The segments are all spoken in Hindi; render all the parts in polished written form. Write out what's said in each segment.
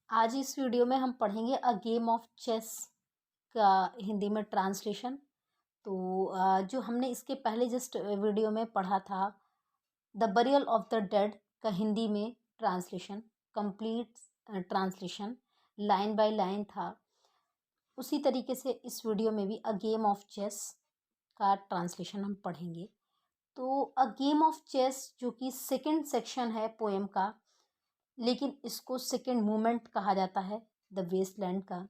आज इस वीडियो में हम पढ़ेंगे अ गेम ऑफ चेस का हिंदी में ट्रांसलेशन। तो जो हमने इसके पहले जस्ट वीडियो में पढ़ा था the burial of the dead का हिंदी में translation, complete translation line by line था। उसी तरीके से इस वीडियो में भी अ गेम ऑफ चेस का ट्रांसलेशन हम पढ़ेंगे। तो अ गेम ऑफ चेस जो कि सेकंड सेक्शन है पोएम का, लेकिन इसको सेकंड मूवमेंट कहा जाता है द वेस्टलैंड का।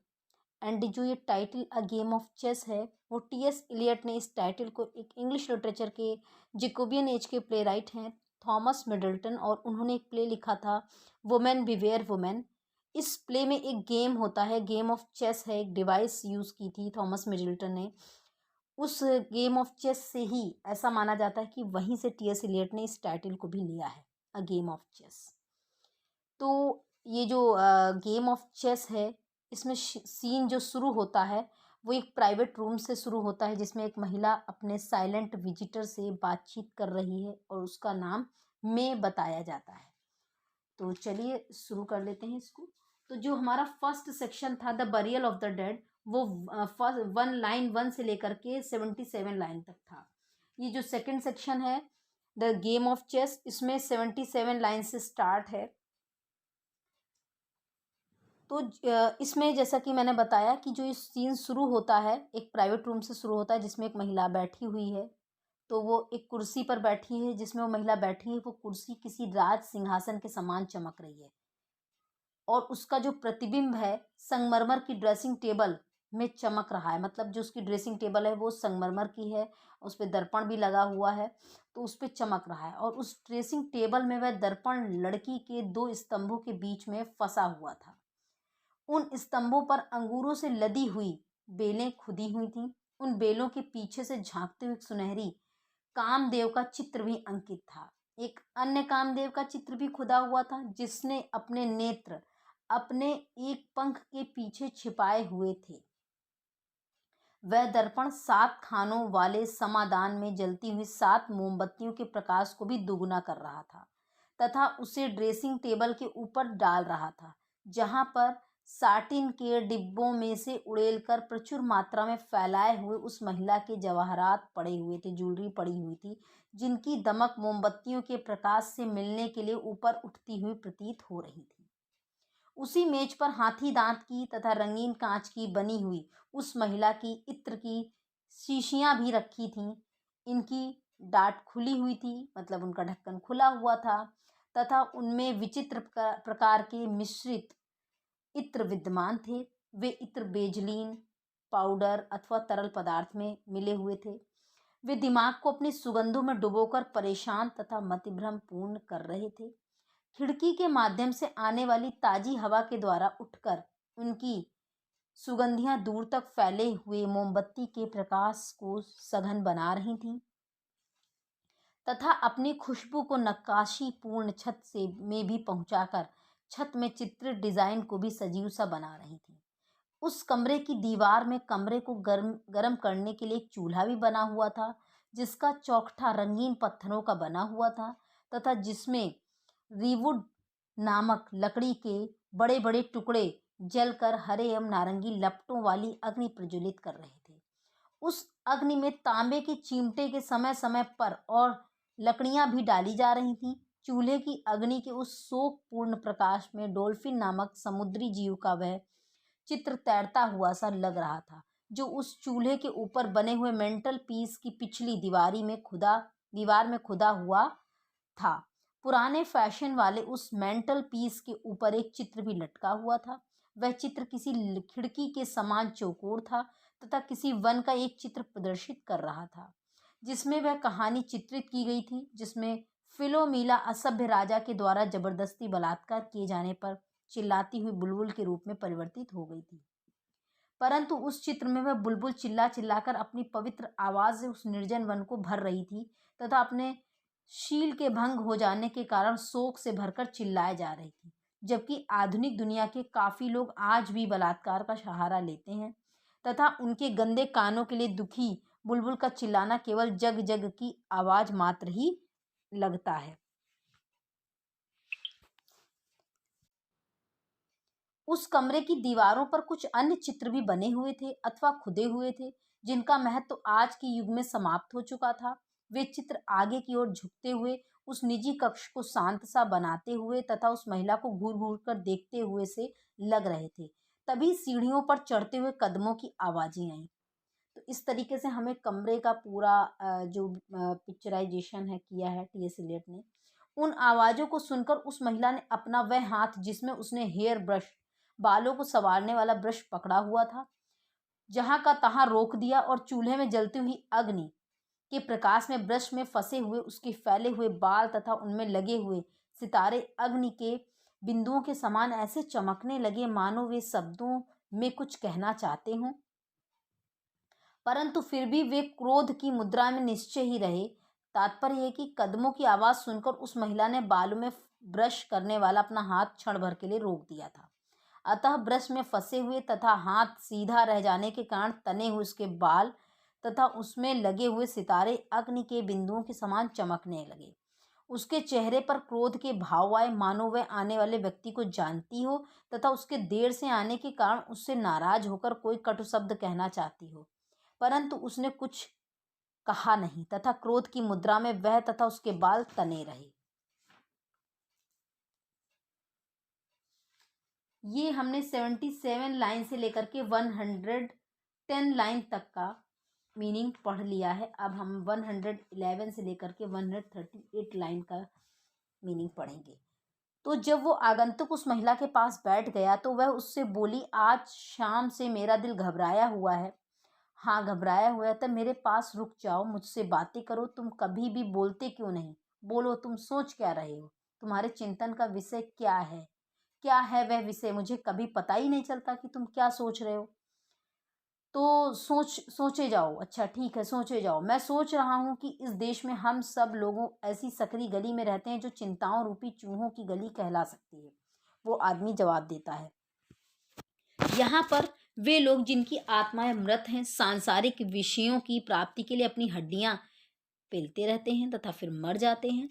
एंड जो ये title a game of chess है वो टी.एस. इलियट ने इस टाइटल को एक इंग्लिश लिटरेचर के जेकोबियन एज के प्ले राइट हैं थॉमस मिडल्टन, और उन्होंने एक प्ले लिखा था वुमेन बिवेयर वुमेन। इस प्ले में एक गेम होता है, गेम ऑफ चेस है, एक डिवाइस यूज़ की थी थॉमस मिडल्टन ने। उस गेम ऑफ चेस से ही ऐसा माना जाता है कि वहीं से टी.एस. इलियट ने इस टाइटल को भी लिया है, अ गेम ऑफ चेस। तो ये जो गेम ऑफ चेस है, इसमें सीन जो शुरू होता है वो एक प्राइवेट रूम से शुरू होता है, जिसमें एक महिला अपने साइलेंट विजिटर से बातचीत कर रही है और उसका नाम मे बताया जाता है। तो चलिए शुरू कर लेते हैं इसको। तो जो हमारा फर्स्ट सेक्शन था the burial of the dead, वो फर्स्ट लाइन 1 से लेकर के 77 लाइन तक था। ये जो सेकंड सेक्शन है द गेम ऑफ चेस, इसमें 77 लाइन से स्टार्ट है। तो इसमें जैसा कि मैंने बताया कि जो ये सीन शुरू होता है एक प्राइवेट रूम से शुरू होता है, जिसमें एक महिला बैठी हुई है। तो वो एक कुर्सी पर बैठी है, जिसमें वो महिला बैठी है वो कुर्सी किसी राज सिंहासन के समान चमक रही है, और उसका जो प्रतिबिंब है संगमरमर की ड्रेसिंग टेबल में चमक रहा है। मतलब जो उसकी ड्रेसिंग टेबल है वो संगमरमर की है, उस पर दर्पण भी लगा हुआ है, तो उस पर चमक रहा है। और उस ड्रेसिंग टेबल में वह दर्पण लड़की के 2 स्तंभों के बीच में फंसा हुआ था। उन स्तंभों पर अंगूरों से लदी हुई बेलें खुदी हुई थीं। उन बेलों के पीछे से झांकते हुए सुनहरी कामदेव का चित्र भी अंकित था। एक अन्य कामदेव का चित्र भी खुदा हुआ था, जिसने अपने नेत्र अपने एक पंख के पीछे छिपाए हुए थे। वह दर्पण 7 खानों वाले समादान में जलती हुई 7 मोमबत्तियों के प्रकाश को भी दुगुना कर रहा था तथा उसे ड्रेसिंग टेबल के ऊपर डाल रहा था, जहां पर साटिन के डिब्बों में से उड़ेलकर प्रचुर मात्रा में फैलाए हुए उस महिला के जवाहरात पड़े हुए थे, ज्वेलरी पड़ी हुई थी, जिनकी दमक मोमबत्तियों के प्रकाश से मिलने के लिए ऊपर उठती हुई प्रतीत हो रही थी। उसी मेज पर हाथी दांत की तथा रंगीन कांच की बनी हुई उस महिला की इत्र की शीशियां भी रखी थीं। इनकी डाट खुली हुई थी, मतलब उनका ढक्कन खुला हुआ था, तथा उनमें विचित्र प्रकार के मिश्रित इत्र विद्यमान थे। वे इत्र बेजलीन, पाउडर अथवा तरल पदार्थ में मिले हुए थे। वे दिमाग को अपनी सुगंधों में डुबोकर परेशान तथा मतिभ्रम पूर्ण कर रहे थे। खिड़की के माध्यम से आने वाली ताजी हवा के द्वारा उठकर उनकी सुगंधियां दूर तक फैले हुए मोमबत्ती के प्रकाश को सघन बना रही थीं, तथा अपनी खुशबू को नक्काशी पूर्ण छत से में भी पहुंचाकर छत में चित्रित डिजाइन को भी सजीव सा बना रही थी। उस कमरे की दीवार में कमरे को गर्म करने के लिए एक चूल्हा भी बना हुआ था, जिसका चौखटा रंगीन पत्थरों का बना हुआ था तथा जिसमें रीवुड नामक लकड़ी के बड़े बड़े टुकड़े जलकर हरे एवं नारंगी लपटों वाली अग्नि प्रज्वलित कर रहे थे। उस अग्नि में तांबे के चिमटे के समय समय पर और लकड़ियां भी डाली जा रही थीं। चूल्हे की अग्नि के उस शोकपूर्ण प्रकाश में डोल्फिन नामक समुद्री जीव का वह चित्र तैरता हुआ सा लग रहा था, जो उस चूल्हे के ऊपर बने हुए मेंटल पीस की पिछली दीवार में खुदा हुआ था। पुराने फैशन वाले उस मेंटल पीस के ऊपर एक चित्र भी लटका हुआ था। वह चित्र किसी खिड़की के समान चौकोर था तथा किसी वन का एक चित्र प्रदर्शित कर रहा था, जिसमें वह कहानी चित्रित की गई थी, जिसमें फिलोमिला असभ्य राजा के द्वारा जबरदस्ती बलात्कार किए जाने पर चिल्लाती हुई बुलबुल के रूप में परिवर्तित हो गई थी। परंतु उस चित्र में वह बुलबुल चिल्ला चिल्लाकर अपनी पवित्र आवाज से उस निर्जन वन को भर रही थी तथा अपने शील के भंग हो जाने के कारण शोक से भरकर चिल्लाए जा रही थी। जबकि आधुनिक दुनिया के काफी लोग आज भी बलात्कार का सहारा लेते हैं तथा उनके गंदे कानों के लिए दुखी बुलबुल का चिल्लाना केवल जग जग की आवाज मात्र ही लगता है। उस कमरे की दीवारों पर कुछ अन्य चित्र भी बने हुए थे अथवा खुदे हुए थे, जिनका महत्व तो आज के युग में समाप्त हो चुका था। वे चित्र आगे की ओर झुकते हुए उस निजी कक्ष को शांत सा बनाते हुए तथा उस महिला को घूर घूर कर देखते हुए से लग रहे थे। तभी सीढ़ियों पर चढ़ते हुए कदमों की आवाजें आई। तो इस तरीके से हमें कमरे का पूरा जो पिक्चराइजेशन है किया है टी एस इलियट ने। उन आवाज़ों को सुनकर उस महिला ने अपना वह हाथ, जिसमें उसने हेयर ब्रश, बालों को संवारने वाला ब्रश पकड़ा हुआ था, जहाँ का तहाँ रोक दिया और चूल्हे में जलती हुई अग्नि के प्रकाश में ब्रश में फंसे हुए उसके फैले हुए बाल तथा उनमें लगे हुए सितारे अग्नि के बिंदुओं के समान ऐसे चमकने लगे मानो वे शब्दों में कुछ कहना चाहते हों, परंतु फिर भी वे क्रोध की मुद्रा में निश्चय ही रहे। तात्पर्य है कि कदमों की आवाज सुनकर उस महिला ने बालों में ब्रश करने वाला अपना हाथ क्षण भर के लिए रोक दिया था। अतः ब्रश में फंसे हुए तथा हाथ सीधा रह जाने के कारण तने हुए उसके बाल तथा उसमें लगे हुए सितारे अग्नि के बिंदुओं के समान चमकने लगे। उसके चेहरे पर क्रोध के भाव आए, मानो वह आने वाले व्यक्ति को जानती हो तथा उसके देर से आने के कारण उससे नाराज होकर कोई कटु शब्द कहना चाहती हो, परंतु उसने कुछ कहा नहीं तथा क्रोध की मुद्रा में वह तथा उसके बाल तने रहे। ये हमने 77 लाइन से लेकर के 110 लाइन तक का मीनिंग पढ़ लिया है। अब हम 111 से लेकर के 138 लाइन का मीनिंग पढ़ेंगे। तो जब वो आगंतुक उस महिला के पास बैठ गया तो वह उससे बोली, आज शाम से मेरा दिल घबराया हुआ है। हाँ, घबराया हुआ है, तब मेरे पास रुक जाओ, मुझसे बातें करो। तुम कभी भी बोलते क्यों नहीं? बोलो, तुम सोच क्या रहे हो? तुम्हारे चिंतन का विषय क्या है? क्या है वह विषय? मुझे कभी पता ही नहीं चलता कि तुम क्या सोच रहे हो। तो सोचे जाओ। अच्छा ठीक है, सोचे जाओ। मैं सोच रहा हूँ कि इस देश में हम सब लोगों ऐसी सकरी गली में रहते हैं जो चिंताओं रूपी चूहों की गली कहला सकती है। वो आदमी जवाब देता है, यहाँ पर वे लोग जिनकी आत्माएं मृत हैं, सांसारिक विषयों की प्राप्ति के लिए अपनी हड्डियां पेलते रहते हैं तथा फिर मर जाते हैं।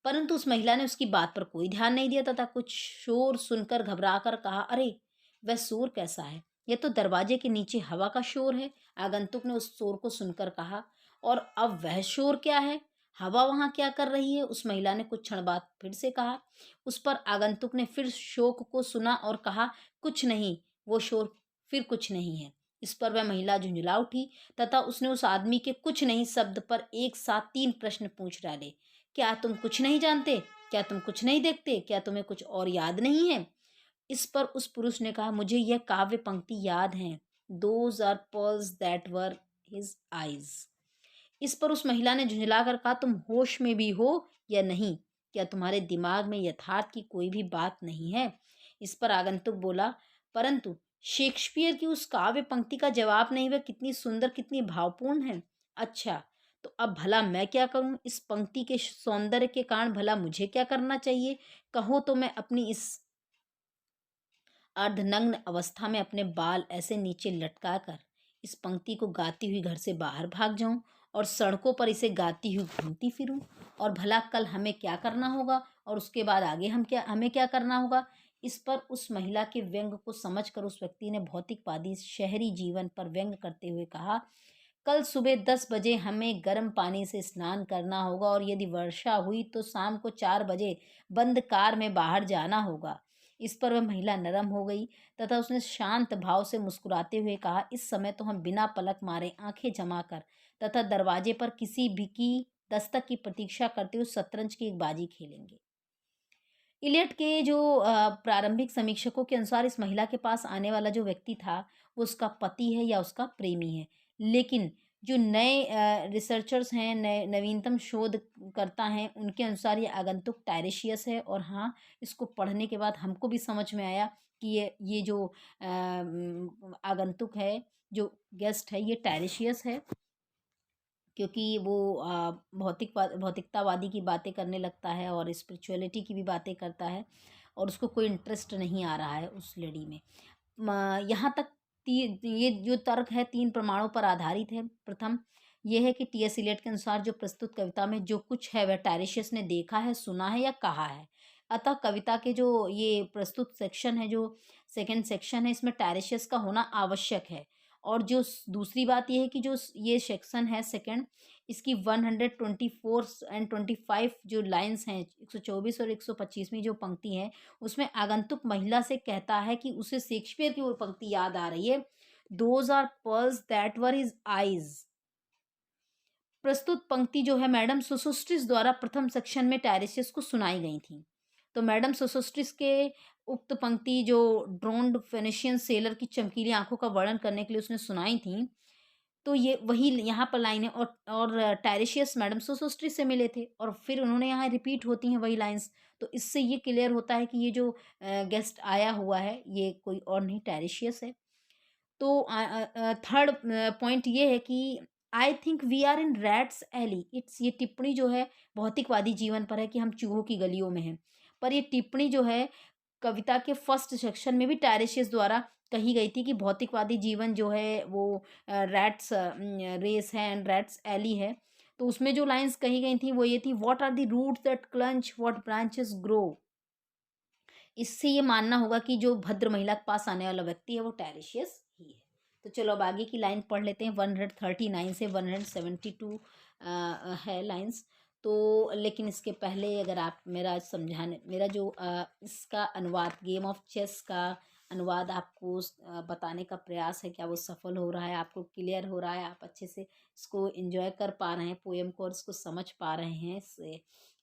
परंतु उस महिला ने उसकी बात पर कोई ध्यान नहीं दिया तथा कुछ शोर सुनकर घबराकर कहा, अरे वह शोर कैसा है? यह तो दरवाजे के नीचे हवा का शोर है। आगंतुक ने उस शोर को सुनकर कहा, और अब वह शोर क्या है? हवा वहां क्या कर रही है? उस महिला ने कुछ क्षण बाद फिर से कहा। उस पर आगंतुक ने फिर शोक को सुना और कहा, कुछ नहीं, वो शोर फिर कुछ नहीं है। इस पर वह महिला झुंझला उठी तथा उसने उस आदमी के कुछ नहीं शब्द पर एक साथ 3 प्रश्न पूछ डाले। क्या तुम कुछ नहीं जानते? क्या तुम कुछ नहीं देखते? क्या तुम्हें कुछ और याद नहीं है? इस पर उस पुरुष ने कहा, मुझे यह काव्य पंक्ति याद है, those are pearls that were his eyes. इस पर उस महिला ने झुंझलाकर कहा, तुम होश में भी हो या नहीं? क्या तुम्हारे दिमाग में यथार्थ की कोई भी बात नहीं है? इस पर आगंतुक बोला, परंतु शेक्सपियर की उस काव्य पंक्ति का जवाब नहीं, वह कितनी सुंदर, कितनी भावपूर्ण है। अच्छा, तो अब भला मैं क्या करूं? इस पंक्ति के सौंदर्य के कारण भला मुझे क्या करना चाहिए? कहो तो मैं अपनी इस अर्धनग्न अवस्था में अपने बाल ऐसे नीचे लटका कर इस पंक्ति को गाती हुई घर से बाहर भाग जाऊं और सड़कों पर इसे गाती हुई घूमती फिरूं? और भला कल हमें क्या करना होगा और उसके बाद आगे हमें क्या करना होगा? इस पर उस महिला के व्यंग को समझकर उस व्यक्ति ने भौतिकवादी शहरी जीवन पर व्यंग करते हुए कहा, कल सुबह 10 बजे हमें गर्म पानी से स्नान करना होगा और यदि वर्षा हुई तो शाम को 4 बजे बंद कार में बाहर जाना होगा। इस पर वह महिला नरम हो गई तथा उसने शांत भाव से मुस्कुराते हुए कहा, इस समय तो हम बिना पलक मारे आंखें जमा कर तथा दरवाजे पर किसी भी की दस्तक की प्रतीक्षा करते हुए शतरंज की एक बाजी खेलेंगे। इलियट के जो प्रारंभिक समीक्षकों के अनुसार इस महिला के पास आने वाला जो व्यक्ति था वो उसका पति है या उसका प्रेमी है, लेकिन जो नए रिसर्चर्स हैं, नए नवीनतम शोधकर्ता हैं, उनके अनुसार ये आगंतुक टायरेशियस है। और हाँ, इसको पढ़ने के बाद हमको भी समझ में आया कि ये जो आगंतुक है, जो गेस्ट है, ये टायरेशियस है, क्योंकि वो भौतिकतावादी की बातें करने लगता है और स्पिरिचुअलिटी की भी बातें करता है और उसको कोई इंटरेस्ट नहीं आ रहा है उस लेडी में। यहाँ तक ये जो तर्क है 3 प्रमाणों पर आधारित है। प्रथम ये है कि टी एस इलियट के अनुसार जो प्रस्तुत कविता में जो कुछ है वह टायरेशियस ने देखा है, सुना है या कहा है। अतः कविता के जो ये प्रस्तुत सेक्शन है, जो सेकंड सेक्शन है, इसमें टेरेशियस का होना आवश्यक है। और जो दूसरी बात ये है कि जो ये सेक्शन है सेकंड, इसकी 124 एंड 25 जो लाइन्स हैं, 124 और 125वीं जो पंक्ति है, उसमें आगंतुक महिला से कहता है कि उसे शेक्सपियर की वो पंक्ति याद आ रही है, those are pearls that were his eyes. प्रस्तुत पंक्ति जो है मैडम सोसोस्ट्रिस द्वारा प्रथम सेक्शन में टेरेसियस को सुनाई गई थी। तो मैडम सोसोस्ट्रिस के उक्त पंक्ति जो ड्रोन्ड फेनिशियन सेलर की चमकीली आंखों का वर्णन करने के लिए उसने सुनाई थी, तो ये वही यहाँ पर लाइन है। और टेरेशियस मैडम सोसोस्ट्रिस से मिले थे और फिर उन्होंने यहाँ रिपीट होती हैं वही लाइन्स। तो इससे ये क्लियर होता है कि ये जो गेस्ट आया हुआ है ये कोई और नहीं, टेरेशियस है। तो थर्ड पॉइंट ये है कि I think we are in rats alley. ये टिप्पणी जो है भौतिकवादी जीवन पर है कि हम चूहों की गलियों में हैं। पर ये टिप्पणी जो है कविता के फर्स्ट सेक्शन में भी टेरेशियस द्वारा कही गई थी कि भौतिकवादी जीवन जो है वो रैट्स रेस है एंड रैट्स एली है। तो उसमें जो लाइंस कही गई थी वो ये थी, what are the roots that clutch what branches grow. इससे ये मानना होगा कि जो भद्र महिला के पास आने वाला व्यक्ति है वो टेरेशियस ही है। तो चलो अब आगे की लाइन पढ़ लेते हैं। 139 से 172 है लाइंस। तो लेकिन इसके पहले अगर आप मेरा समझाने, मेरा जो इसका अनुवाद, गेम ऑफ चेस का अनुवाद आपको बताने का प्रयास है, क्या वो सफल हो रहा है, आपको क्लियर हो रहा है, आप अच्छे से इसको एंजॉय कर पा रहे हैं पोएम को और इसको समझ पा रहे हैं इस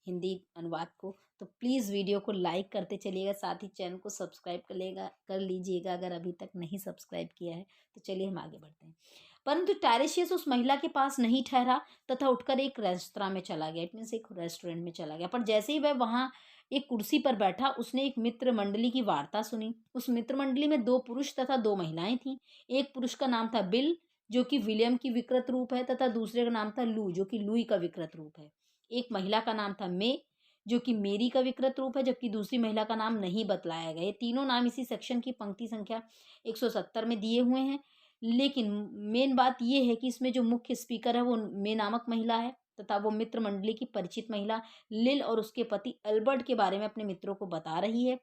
हिंदी अनुवाद को, तो प्लीज़ वीडियो को लाइक करते चलिएगा, साथ ही चैनल को सब्सक्राइब कर लीजिएगा अगर अभी तक नहीं सब्सक्राइब किया है। तो चलिए हम आगे बढ़ते हैं। परंतु टेरेशियस उस महिला के पास नहीं ठहरा तथा उठकर एक रेस्तरां में चला गया, इट मीन्स एक रेस्टोरेंट में चला गया। पर जैसे ही वह वहाँ एक कुर्सी पर बैठा, उसने एक मित्र मंडली की वार्ता सुनी। उस मित्र मंडली में 2 पुरुष तथा 2 महिलाएं थीं। एक पुरुष का नाम था बिल, जो कि विलियम की विकृत रूप है, तथा दूसरे का नाम था लू, जो कि लुई का विकृत रूप है। एक महिला का नाम था मे, जो कि मेरी का विकृत रूप है, जबकि दूसरी महिला का नाम नहीं बतलाया गया। ये तीनों नाम इसी सेक्शन की पंक्ति संख्या 170 में दिए हुए हैं। लेकिन मेन बात ये है कि इसमें जो मुख्य स्पीकर है वो मे नामक महिला है तथा वो मित्र मंडली की परिचित महिला लिल और उसके पति अल्बर्ट के बारे में अपने मित्रों को बता रही है।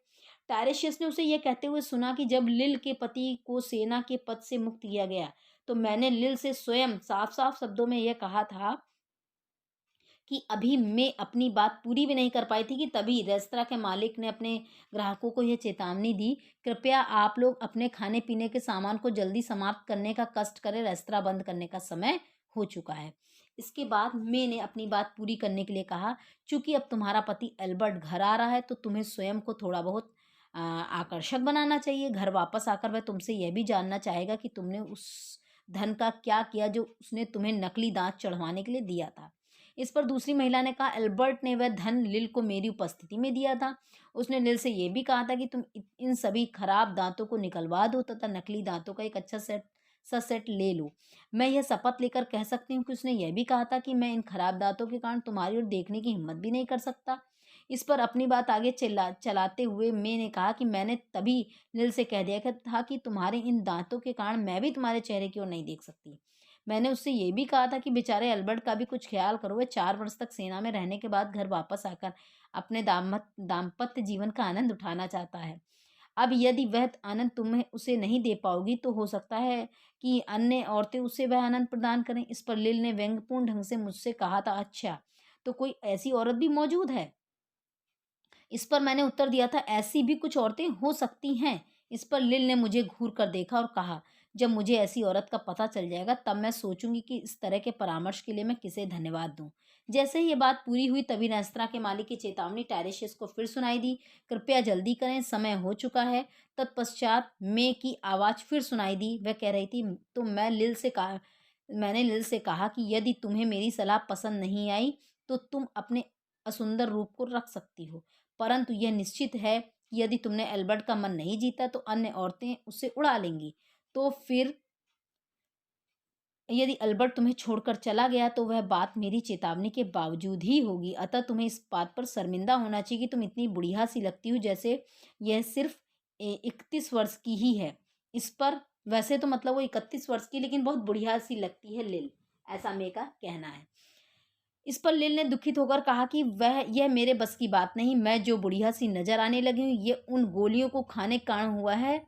टायरेशियस ने उसे यह कहते हुए सुना कि जब लिल के पति को सेना के पद से मुक्त किया गया तो मैंने लिल से स्वयं साफ साफ शब्दों में यह कहा था कि अभी मैं अपनी बात पूरी भी नहीं कर पाई थी कि तभी रेस्तरां के मालिक ने अपने ग्राहकों को यह चेतावनी दी, कृपया आप लोग अपने खाने पीने के सामान को जल्दी समाप्त करने का कष्ट करें, रेस्तरां बंद करने का समय हो चुका है। इसके बाद मैंने अपनी बात पूरी करने के लिए कहा, चूंकि अब तुम्हारा पति एल्बर्ट घर आ रहा है तो तुम्हें स्वयं को थोड़ा बहुत आकर्षक बनाना चाहिए। घर वापस आकर वह तुमसे यह भी जानना चाहेगा कि तुमने उस धन का क्या किया जो उसने तुम्हें नकली दांत चढ़वाने के लिए दिया था। इस पर दूसरी महिला ने कहा, एल्बर्ट ने वह धन लिल को मेरी उपस्थिति में दिया था। उसने लिल से यह भी कहा था कि तुम इन सभी खराब दांतों को निकलवा दो तथा नकली दांतों का एक अच्छा सेट ले लो। मैं यह शपथ लेकर कह सकती हूँ कि उसने यह भी कहा था कि मैं इन खराब दांतों के कारण तुम्हारी ओर देखने की हिम्मत भी नहीं कर सकता। इस पर अपनी बात आगे चलाते हुए मैंने कहा कि मैंने तभी लिल से कह दिया था कि तुम्हारे इन दांतों के कारण मैं भी तुम्हारे चेहरे की ओर नहीं देख सकती। मैंने उससे ये भी कहा था कि बेचारे अल्बर्ट का भी कुछ ख्याल करो, वह 4 वर्ष तक सेना में रहने के बाद घर वापस आकर अपने दाम्पत्य जीवन का आनंद उठाना चाहता है। अब यदि वह आनंद तुम्हें उसे नहीं दे पाओगी तो हो सकता है कि अन्य औरतें उसे वह आनंद प्रदान करें। इस पर लिल ने व्यंग्यपूर्ण ढंग से मुझसे कहा था, अच्छा तो कोई ऐसी औरत भी मौजूद है? इस पर मैंने उत्तर दिया था, ऐसी भी कुछ औरतें हो सकती हैं। इस पर लिल ने मुझे घूर कर देखा और कहा, जब मुझे ऐसी औरत का पता चल जाएगा तब मैं सोचूंगी कि इस तरह के परामर्श के लिए मैं किसे धन्यवाद दूं। जैसे ही ये बात पूरी हुई तभी रेस्तरां के मालिक की चेतावनी टेरेशियस को फिर सुनाई दी, कृपया जल्दी करें, समय हो चुका है। तत्पश्चात मे की आवाज फिर सुनाई दी। वह कह रही थी, तो मैंने लिल से कहा कि यदि तुम्हें मेरी सलाह पसंद नहीं आई तो तुम अपने असुंदर रूप को रख सकती हो, परंतु यह निश्चित है कि यदि तुमने एल्बर्ट का मन नहीं जीता तो अन्य औरतें उसे उड़ा लेंगी। तो फिर यदि अल्बर्ट तुम्हें छोड़कर चला गया तो वह बात मेरी चेतावनी के बावजूद ही होगी। अतः तुम्हें इस बात पर शर्मिंदा होना चाहिए कि तुम इतनी बुढ़िया सी लगती हो, जैसे यह सिर्फ 31 वर्ष की ही है। इस पर वैसे तो मतलब वो 31 वर्ष की, लेकिन बहुत बुढ़िया सी लगती है लिल, ऐसा मेरा कहना है। इस पर लिल ने दुखित होकर कहा कि यह मेरे बस की बात नहीं, मैं जो बुढ़िया सी नजर आने लगी हूँ ये उन गोलियों को खाने के कारण हुआ है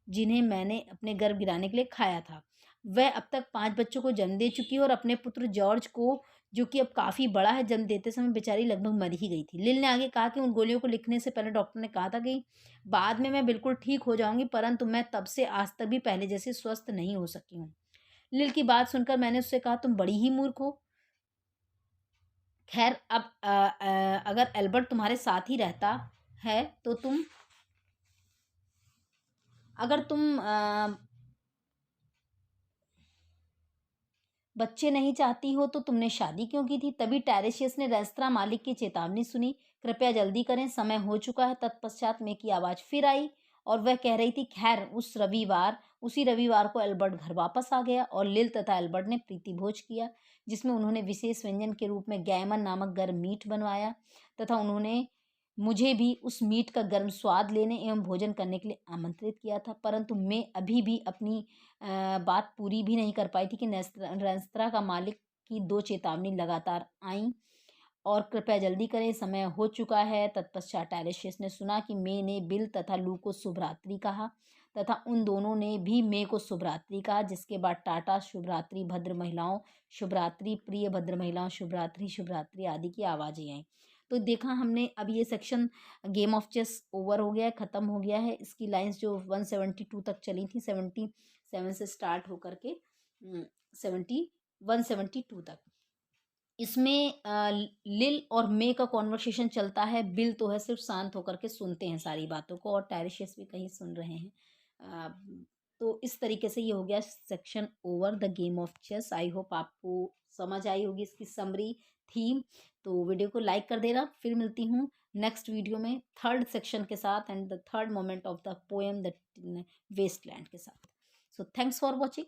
जिन्हें मैंने अपने गर्भ गिराने के लिए खाया था। वह अब तक 5 बच्चों को जन्म दे चुकी है और अपने पुत्र जॉर्ज को, जो कि अब काफ़ी बड़ा है, जन्म देते समय बेचारी लगभग मर ही गई थी। लिल ने आगे कहा कि उन गोलियों को लिखने से पहले डॉक्टर ने कहा था कि बाद में मैं बिल्कुल ठीक हो जाऊँगी, परंतु मैं तब से आज तक भी पहले जैसी स्वस्थ नहीं हो सकी हूँ। लिल की बात सुनकर मैंने उससे कहा, तुम बड़ी ही मूर्ख हो। खैर अब अगर एल्बर्ट तुम्हारे साथ ही रहता है तो अगर तुम बच्चे नहीं चाहती हो तो तुमने शादी क्यों की थी? तभी टेरेशियस ने रेस्तरां मालिक की चेतावनी सुनी, कृपया जल्दी करें, समय हो चुका है। तत्पश्चात मे की आवाज़ फिर आई और वह कह रही थी, खैर उसी रविवार को एल्बर्ट घर वापस आ गया और लिल तथा एल्बर्ट ने प्रीति भोज किया, जिसमें उन्होंने विशेष व्यंजन के रूप में गैमन नामक गर्म मीट बनवाया तथा उन्होंने मुझे भी उस मीट का गर्म स्वाद लेने एवं भोजन करने के लिए आमंत्रित किया था, परंतु मैं अभी भी अपनी बात पूरी भी नहीं कर पाई थी कि रेस्तरां का मालिक की 2 चेतावनी लगातार आईं और कृपया जल्दी करें, समय हो चुका है। तत्पश्चात टेरेशियस ने सुना कि मे ने बिल तथा लू को शुभ रात्रि कहा तथा उन दोनों ने भी मे को शुभ रात्रि कहा, जिसके बाद टाटा शुभ रात्रि भद्र महिलाओं, शुभ रात्रि प्रिय भद्र महिलाओं, शुभ रात्रि आदि की आवाज़ें आईं। तो देखा हमने अब ये section game of chess over हो गया है, ख़त्म हो गया है। इसकी लाइन्स जो 172 तक चली थी, 77 से स्टार्ट होकर के 172 तक। इसमें लिल और मे का कॉन्वर्सेशन चलता है। बिल तो है सिर्फ शांत होकर के सुनते हैं सारी बातों को और टेरेशियस भी कहीं सुन रहे हैं। अ, तो इस तरीके से ये हो गया section over the game of chess. I hope आपको समझ आई होगी इसकी समरी थीम। तो वीडियो को लाइक कर देना। फिर मिलती हूँ नेक्स्ट वीडियो में थर्ड सेक्शन के साथ and the third moment of the poem The Waste Land के साथ। So thanks for watching.